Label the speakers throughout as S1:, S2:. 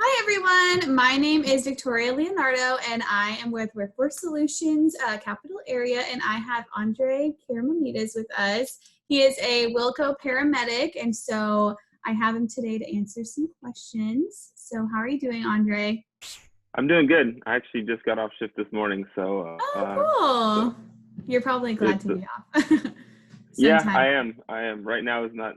S1: Hi, everyone. My name is Victoria Leonardo, and I am with Workforce Solutions Capital Area, and I have Andre Karamanides with us. He is a Wilco paramedic, and so I have him today to answer some questions. So how are you doing, Andre?
S2: I'm doing good. I actually just got off shift this morning, so
S1: Oh, cool. You're probably glad
S2: it's
S1: to be off.
S2: yeah,
S1: Sometime.
S2: I am. Right now is not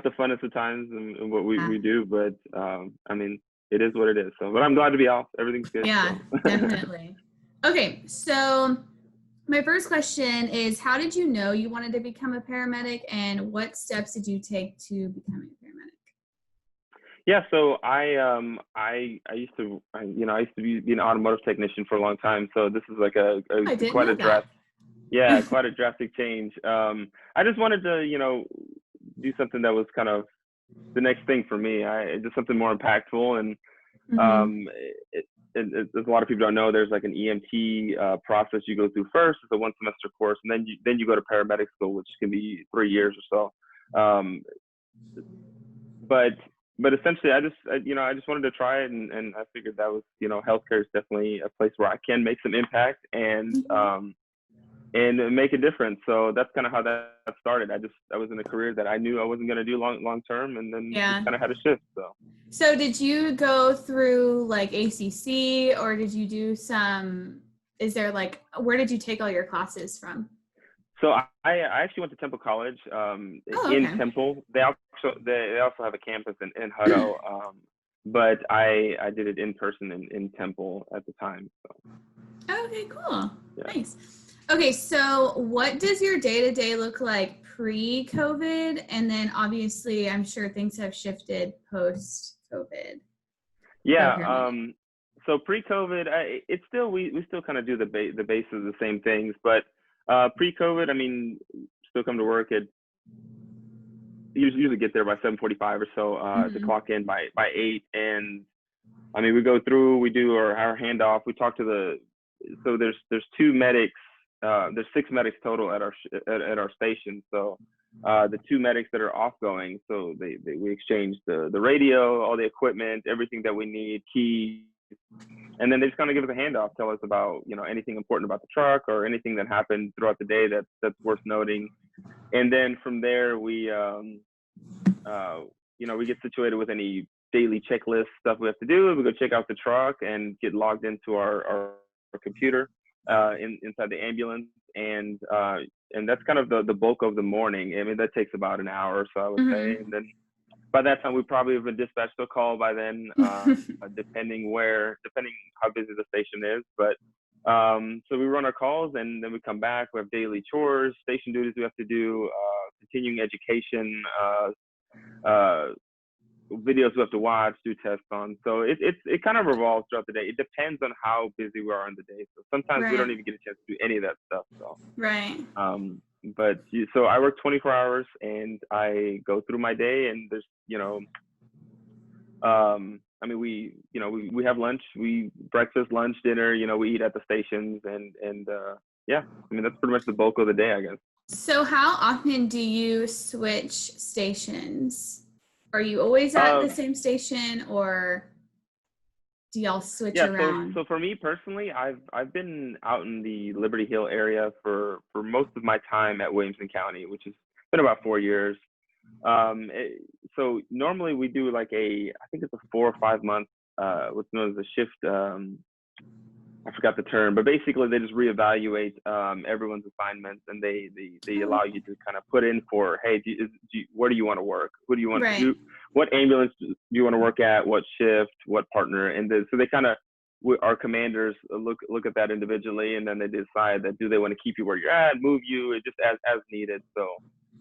S2: the funnest of times in what
S1: Yeah.
S2: we do, but I mean, it is what it is. So, but I'm glad to be off. Everything's good.
S1: Yeah,
S2: So,
S1: definitely. Okay, so my first question is, how did you know you wanted to become a paramedic, and what steps did you take to becoming a paramedic?
S2: yeah. So I used to I used to be an automotive technician for a long time. So this is like
S1: I didn't
S2: quite
S1: know
S2: a
S1: that.
S2: quite a drastic change. I just wanted to do something that was kind of the next thing for me. I just something more impactful, and
S1: Mm-hmm.
S2: um, as a lot of people don't know, there's like an EMT process you go through first. It's a 1 semester course, and then you go to paramedic school, which can be 3 years or so. But essentially, I just wanted to try it, and I figured that was healthcare is definitely a place where I can make some impact
S1: Mm-hmm.
S2: and make a difference. So that's kind of how that started. I was in a career that I knew I wasn't going to do long term, and then just
S1: Yeah.
S2: kind of had a shift. So.
S1: So did you go through like ACC, or did you do some, is there like, where did you take all your classes from?
S2: So I actually went to Temple College
S1: Oh,
S2: in
S1: okay.
S2: Temple. They also have a campus in Hutto, but I did it in person in Temple at the time. So
S1: Okay, cool.
S2: yeah.
S1: Nice. Okay, so what does your day-to-day look like pre-COVID? And then obviously, I'm sure things have shifted post-COVID for a
S2: Yeah.
S1: paramedic.
S2: So pre-COVID, it's still we still kind of do the base of the same things, but pre-COVID, I mean, still come to work at usually get there by 7:45 or so to
S1: Mm-hmm.
S2: clock in by 8, and I mean we go through, we do our handoff, we talk to so there's two medics, there's 6 medics total at our station, so the 2 medics that are off-going, so we exchange the radio, all the equipment, everything that we need, keys, and then they just kind of give us a handoff, tell us about anything important about the truck or anything that happened throughout the day that's worth noting, and then from there we get situated with any daily checklist stuff we have to do. We go check out the truck and get logged into our computer inside the ambulance, and that's kind of the bulk of the morning. I mean, that takes about an hour or so, I would say, and then by that time we probably have been dispatched to a call by then,
S1: Mm-hmm.
S2: depending how busy the station is. But so we run our calls, and then we come back. We have daily chores, station duties we have to do, continuing education, uh, videos we have to watch, do tests on. So it kind of revolves throughout the day. It depends on how busy we are in the day. So sometimes we
S1: Right,
S2: don't even get a chance to do any of that stuff. So
S1: right.
S2: so I work 24 hours, and I go through my day, and there's I mean we have lunch, we breakfast, lunch, dinner. We eat at the stations, and yeah. I mean that's pretty much the bulk of the day, I guess.
S1: So how often do you switch stations? Are you always at the
S2: Um,
S1: same station, or do y'all switch
S2: Yeah,
S1: around?
S2: so for me personally, I've been out in the Liberty Hill area for most of my time at Williamson County, which has been about 4 years. So normally we do like I think it's a 4 or 5 month what's known as a shift. I forgot the term, but basically they just reevaluate everyone's assignments, and they
S1: Oh,
S2: allow you to kind of put in for, hey, where do you want to work? Who do you want?
S1: right.
S2: What ambulance do you want to work at? What shift? What partner? And so they kind of, our commanders look at that individually, and then they decide that do they want to keep you where you're at, move you, just as needed. So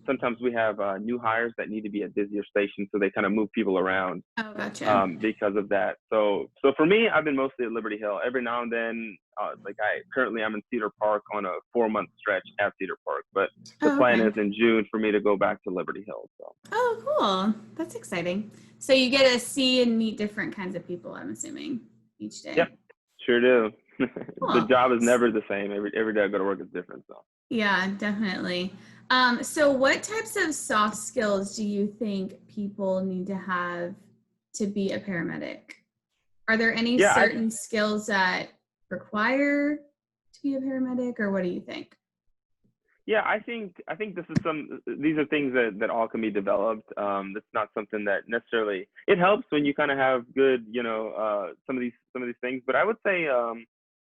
S2: sometimes we have new hires that need to be at busier stations, so they kind of move people around
S1: Oh, gotcha.
S2: because of that. So for me, I've been mostly at Liberty Hill. Every now and then, like I'm in Cedar Park on a 4 month stretch at Cedar Park, but the
S1: Oh,
S2: plan
S1: okay.
S2: is in June for me to go back to Liberty Hill. So
S1: Oh, cool. That's exciting. So you get to see and meet different kinds of people, I'm assuming, each
S2: yeah,
S1: day.
S2: sure do. The
S1: Cool.
S2: job is never the same. Every day I go to work is different. So
S1: Yeah, definitely. So what types of soft skills do you think people need to have to be a paramedic? Are there any
S2: Yeah,
S1: certain skills that require to be a paramedic, or what do you think?
S2: yeah, I think these are things that all can be developed. It's not something that necessarily it helps when you kind of have good, some of these things. But I would say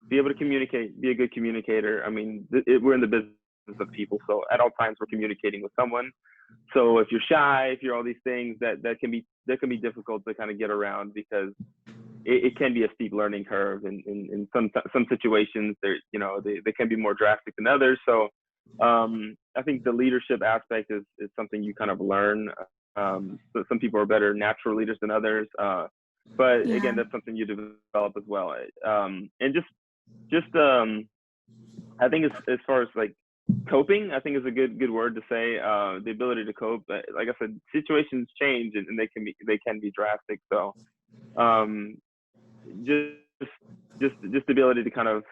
S2: be able to communicate, be a good communicator. I mean, we're in the business of people, so at all times we're communicating with someone. So if you're shy, if you're all these things, that can be difficult to kind of get around because it can be a steep learning curve in some situations. They can be more drastic than others. So I think the leadership aspect is something you kind of learn. So some people are better natural leaders than others, but again,
S1: Yeah.
S2: that's something you develop as well. And just I think as far as like coping, I think is a good word to say. The ability to cope. Like I said, situations change and they can be drastic. So um, just just the ability to kind of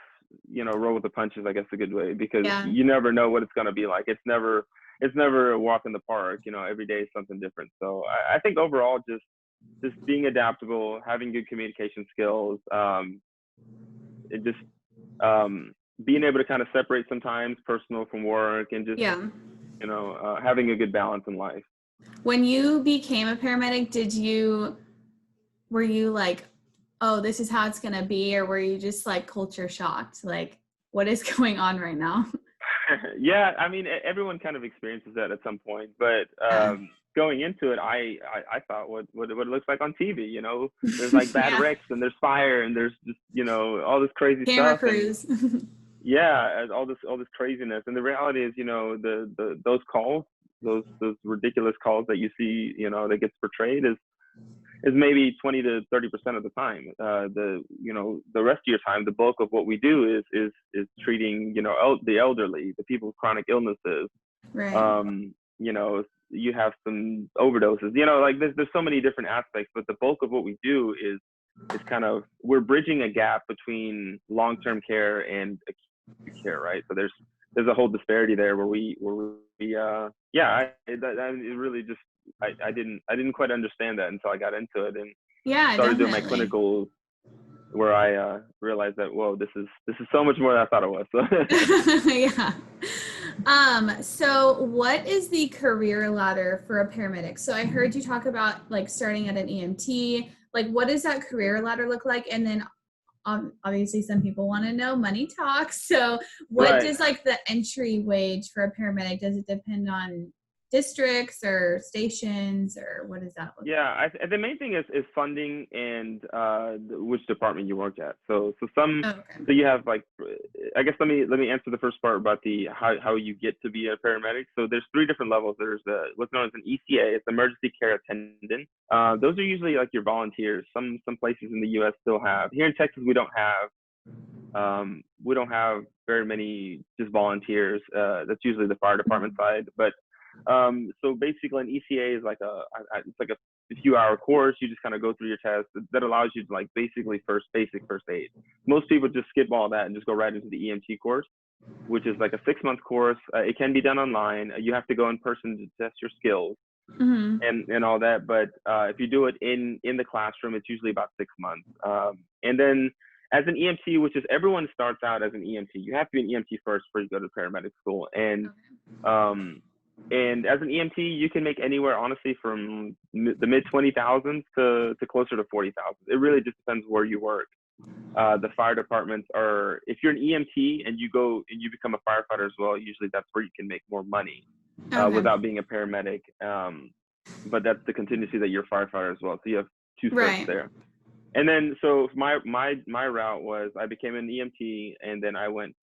S2: roll with the punches, I guess, a good way, because
S1: Yeah.
S2: you never know what it's going to be like. It's never a walk in the park. Every day is something different. So I think overall, just being adaptable, having good communication skills, it just being able to kind of separate sometimes personal from work, and just
S1: Yeah.
S2: having a good balance in life.
S1: When you became a paramedic, were you like, oh, this is how it's gonna be, or were you just like culture shocked? Like, what is going on right now?
S2: Yeah, I mean, everyone kind of experiences that at some point, but
S1: Yeah.
S2: going into it, I thought what it looks like on TV. There's like bad
S1: Yeah.
S2: wrecks and there's fire and there's just all this crazy
S1: Camera
S2: stuff, and
S1: crews.
S2: yeah, all this craziness. And the reality is, those calls, those ridiculous calls that you see, that gets portrayed is maybe 20 to 30% of the time. The rest of your time, the bulk of what we do is treating, the elderly, the people with chronic illnesses.
S1: Right.
S2: You have some overdoses. Like there's so many different aspects, but the bulk of what we do is kind of, we're bridging a gap between long-term care and acute care, right? So there's a whole disparity there it really just I didn't quite understand that until I got into it and
S1: Yeah,
S2: started doing my
S1: definitely.
S2: clinicals, where I realized that, whoa, this is so much more than I thought it was. So
S1: Yeah. So what is the career ladder for a paramedic? So I heard you talk about like starting at an EMT. Like, what does that career ladder look like? And then obviously some people want to know, money talks. So what
S2: right.
S1: does like the entry wage for a paramedic? Does it depend on districts or stations, or what does that look like?
S2: Yeah, the main thing is funding and which department you work at.
S1: Oh, okay.
S2: So you have like, I guess let me answer the first part about the how you get to be a paramedic. So there's three different levels. There's what's known as an ECA, it's emergency care attendant. Those are usually like your volunteers. Some places in the U.S. still have. Here in Texas, we don't have very many just volunteers. That's usually the fire department side, but so basically an ECA is like it's like a few-hour course. You just kind of go through your test that allows you to like basically basic first aid. Most people just skip all that and just go right into the EMT course, which is like a 6-month course. It can be done online. You have to go in person to test your skills
S1: Mm-hmm.
S2: and all that. But if you do it in the classroom, it's usually about 6 months. And then as an EMT, which is everyone starts out as an EMT. You have to be an EMT first before you go to paramedic school. And as an EMT, you can make anywhere, honestly, from the mid 20,000s to closer to 40,000. It really just depends where you work. The fire departments are, if you're an EMT and you go and you become a firefighter as well, usually that's where you can make more money
S1: Okay.
S2: without being a paramedic. But that's the contingency that you're a firefighter as well. So you have two certs
S1: Right.
S2: there. And then, so my route was I became an EMT, and then I worked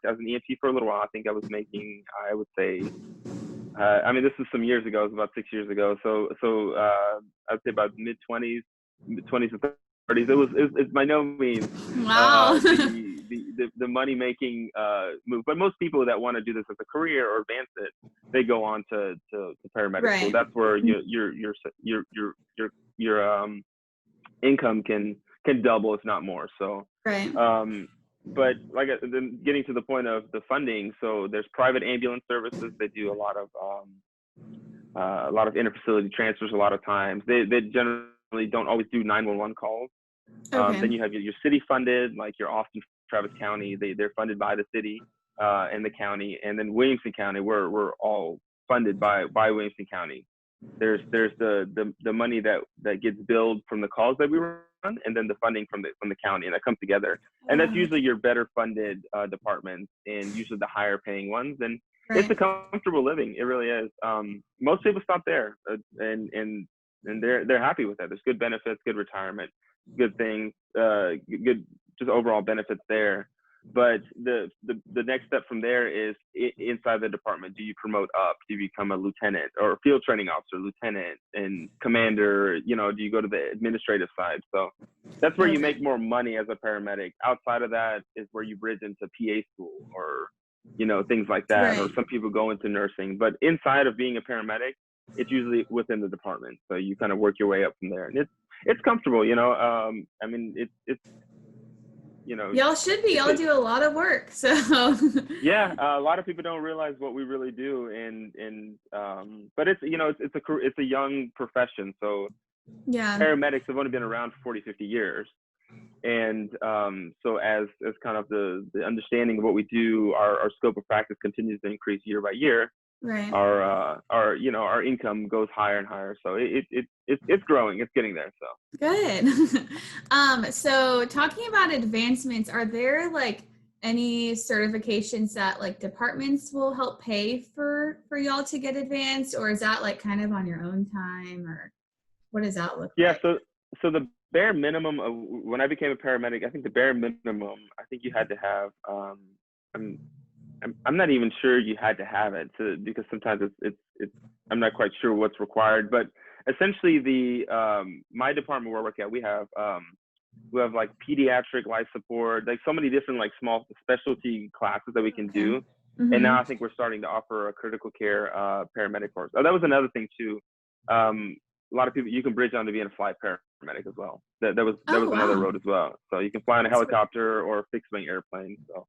S2: as an EMT for a little while. I think I was making, I would say, I mean, this was some years ago. It was about 6 years ago. So I'd say about mid-20s to 30s. It's by no means
S1: Wow.
S2: the money making move. But most people that want to do this as a career or advance it, they go on to paramedic school.
S1: Right.
S2: That's where your income can double, if not more. So.
S1: Right.
S2: But then getting to the point of the funding, so there's private ambulance services. They do a lot of interfacility transfers. A lot of times, they generally don't always do 911 calls. Then
S1: Okay.
S2: you have your city funded, like your Austin, Travis County, they're funded by the city and the county. And then Williamson County, we're all funded by Williamson County. There's the money that gets billed from the calls that we run, and then the funding from the county, and that comes together. And that's usually your better funded departments, and usually the higher paying ones. And it's a
S1: Right.
S2: comfortable living. It really is. Most people stop there, and they're happy with that. There's good benefits, good retirement, good things, good just overall benefits there. But the next step from there is inside the department. Do you promote up? Do you become a lieutenant or field training officer, lieutenant, and commander? You know, do you go to the administrative side? So that's where you
S1: Okay.
S2: make more money as a paramedic. Outside of that is where you bridge into PA school or, you know, things like that. Or
S1: Right.
S2: some people go into nursing. But inside of being a paramedic, it's usually within the department. So you kind of work your way up from there, and it's comfortable. You know, I mean, it's you know,
S1: Y'all should be.
S2: it's
S1: Y'all
S2: a
S1: do a lot of work. So
S2: yeah, a lot of people don't realize what we really do, but it's, you know, it's a young profession. So
S1: yeah.
S2: paramedics have only been around for 40, 50 years, and so as kind of the understanding of what we do, our scope of practice continues to increase year by year.
S1: Right.
S2: Our you know, our income goes higher and higher, so it's growing, it's getting there. So
S1: Good. So talking about advancements, are there like any certifications that like departments will help pay for y'all to get advanced, or is that like kind of on your own time, or what does that look
S2: yeah,
S1: like?
S2: so the bare minimum of when I became a paramedic, I think the bare minimum, I think you had to have I'm I'm not even sure you had to have it because sometimes it's I'm not quite sure what's required, but essentially the my department where I work at, we have like pediatric life support, like so many different like small specialty classes that we can
S1: Okay.
S2: do. And
S1: Mm-hmm.
S2: now I think we're starting to offer a critical care paramedic course. Oh, that was another thing too. A lot of people, you can bridge on to being a flight paramedic as well. That was
S1: Oh,
S2: another
S1: wow.
S2: road as well. So you can fly in a
S1: That's,
S2: helicopter or a fixed wing airplane. So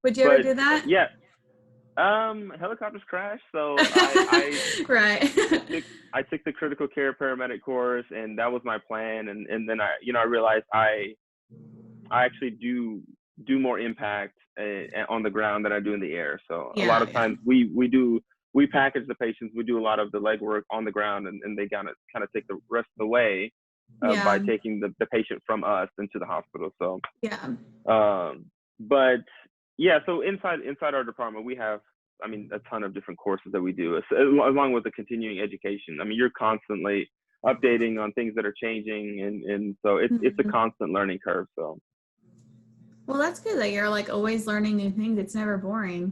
S1: would you ever
S2: but
S1: do that?
S2: yeah, helicopters crash, so
S1: Right.
S2: I took I took the critical care paramedic course, and that was my plan. And then I realized I actually do more impact on the ground than I do in the air. So a lot
S1: Yeah,
S2: of
S1: yeah.
S2: times we package the patients, we do a lot of the legwork on the ground, and they kind of take the rest of the way by
S1: Yeah.
S2: taking the patient from us into the hospital. So
S1: Yeah.
S2: but yeah, so inside our department, we have, I mean, a ton of different courses that we do, along with the continuing education. I mean, you're constantly updating on things that are changing, and so it's a
S1: Mhm.
S2: constant learning curve. So
S1: Well, that's good that you're like always learning new things. It's never boring.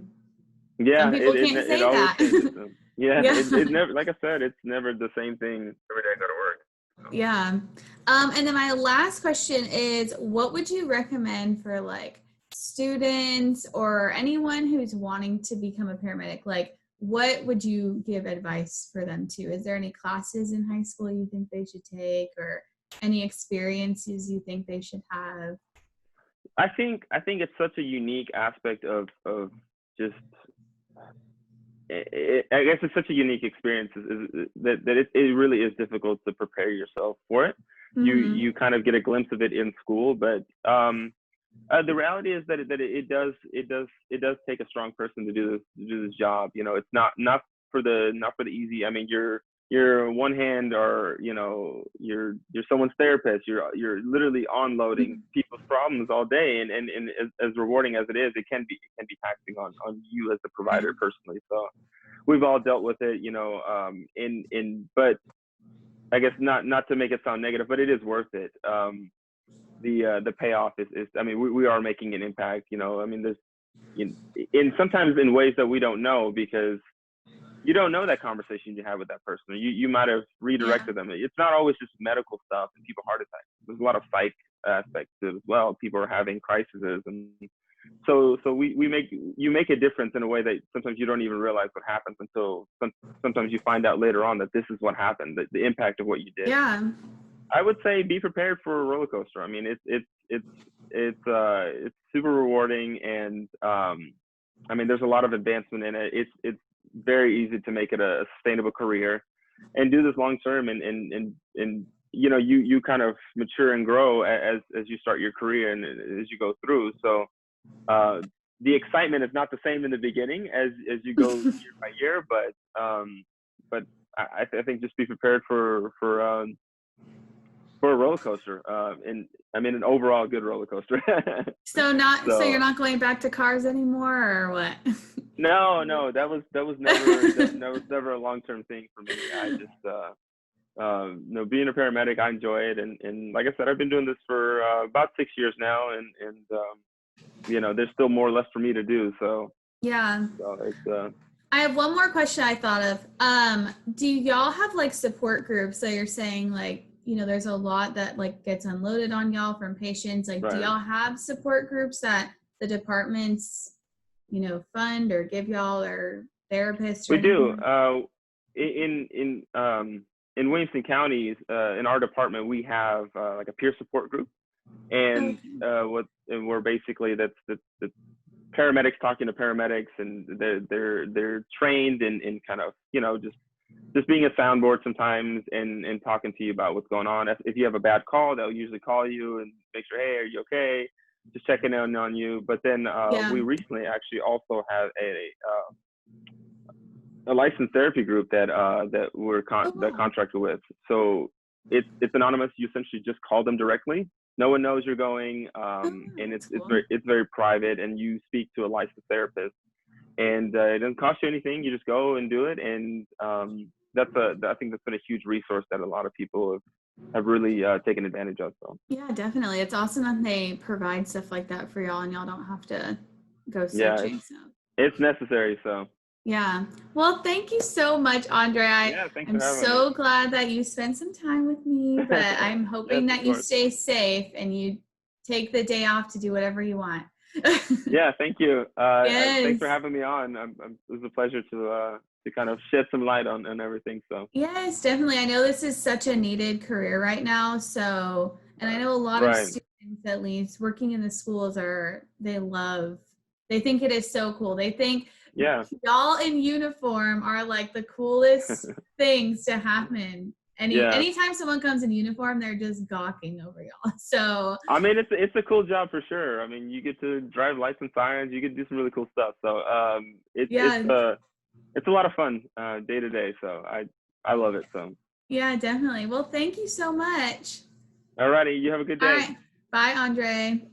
S1: Some
S2: yeah,
S1: people can't
S2: it
S1: say
S2: always
S1: that.
S2: changes. So, yeah,
S1: Yeah.
S2: it never, like I said, it's never the same thing every day I go to work. So.
S1: Yeah. And then my last question is, what would you recommend for like students or anyone who's wanting to become a paramedic? Like, what would you give advice for them to? Is there any classes in high school you think they should take, or any experiences you think they should have?
S2: I think it's such a unique aspect of just I guess it's such a unique experience that it really is difficult to prepare yourself for it.
S1: Mm-hmm.
S2: You kind of get a glimpse of it in school, but the reality is that it does take a strong person to do this job. You know, it's not for the easy. I mean, you're one hand, or you know, you're someone's therapist. You're literally unloading people's problems all day, and as rewarding as it is, it can be taxing on you as the
S1: Right.
S2: provider personally. So we've all dealt with it, you know. But I guess not to make it sound negative, but it is worth it. The payoff is I mean, we are making an impact. You know, I mean, there's in sometimes in ways that we don't know, because you don't know that conversation you have with that person. Or you might have
S1: Yeah.
S2: redirected them. It's not always just medical stuff and people heart attacks. There's a lot of psych aspects to it as well. People are having crises, and so we make you make a difference in a way that sometimes you don't even realize what happens until sometimes you find out later on that this is what happened, the impact of what you did.
S1: Yeah.
S2: I would say be prepared for a roller coaster. I mean, it's super rewarding, and I mean, there's a lot of advancement in it. It's very easy to make it a sustainable career and do this long term, and you know, you kind of mature and grow as you start your career and as you go through. So the excitement is not the same in the beginning as you go year by year, but I think just be prepared for a roller coaster, and I mean an overall good roller coaster.
S1: So so you're
S2: So
S1: not going back to cars anymore, or what?
S2: no, that was never a long-term thing for me. I just no, being a paramedic, I enjoy it, and like I said, I've been doing this for about 6 years now, and you know, there's still more left for me to do. So
S1: Yeah.
S2: it's
S1: I have one more question I thought of. Do y'all have like support groups? So you're saying like, you know, there's a lot that like gets unloaded on y'all from patients. Like, do
S2: right.
S1: y'all have support groups that the departments, you know, fund or give y'all, or therapists or
S2: We do.
S1: anything?
S2: In Williamson County, in our department, we have like a peer support group, and
S1: Okay.
S2: we're basically that's the paramedics talking to paramedics, and they're trained in kind of, you know, just being a soundboard sometimes, and talking to you about what's going on. If you have a bad call, they'll usually call you and make sure, hey, are you okay? Just checking in on you. But then
S1: Yeah.
S2: we recently actually also have a licensed therapy group that we're
S1: Oh,
S2: that
S1: wow.
S2: contracted with. So it's anonymous. You essentially just call them directly. No one knows you're going,
S1: Oh,
S2: and
S1: that's
S2: it's
S1: cool.
S2: very private. And you speak to a licensed therapist, and it doesn't cost you anything. You just go and do it, and I think that's been a huge resource that a lot of people have really taken advantage of. So
S1: Yeah, definitely. It's awesome that they provide stuff like that for y'all and y'all don't have to go
S2: yeah,
S1: searching. So
S2: it's necessary. So
S1: yeah. Well, thank you so much, Andre.
S2: yeah, thanks
S1: I'm
S2: for having me.
S1: so glad that you spent some time with me, but I'm
S2: Yes,
S1: hoping
S2: of
S1: that you
S2: course.
S1: stay safe and you take the day off to do whatever you want.
S2: Yeah, thank you. Thanks for
S1: Yes.
S2: having me on. It was a pleasure to kind of shed some light on everything. So,
S1: Yes, definitely. I know this is such a needed career right now. So, and I know a lot of
S2: right.
S1: students, at least working in the schools, they think it is so cool. They think
S2: Yeah.
S1: y'all in uniform are like the coolest things to happen.
S2: Yeah.
S1: Anytime someone comes in uniform, they're just gawking over y'all. So
S2: I mean, it's a cool job for sure. I mean, you get to drive lights and sirens. You get to do some really cool stuff. So,
S1: yeah,
S2: it's a lot of fun day to day. So I love it. So,
S1: yeah, definitely. Well, thank you so much.
S2: alrighty, you have a good
S1: All
S2: day.
S1: right. Bye, Andre.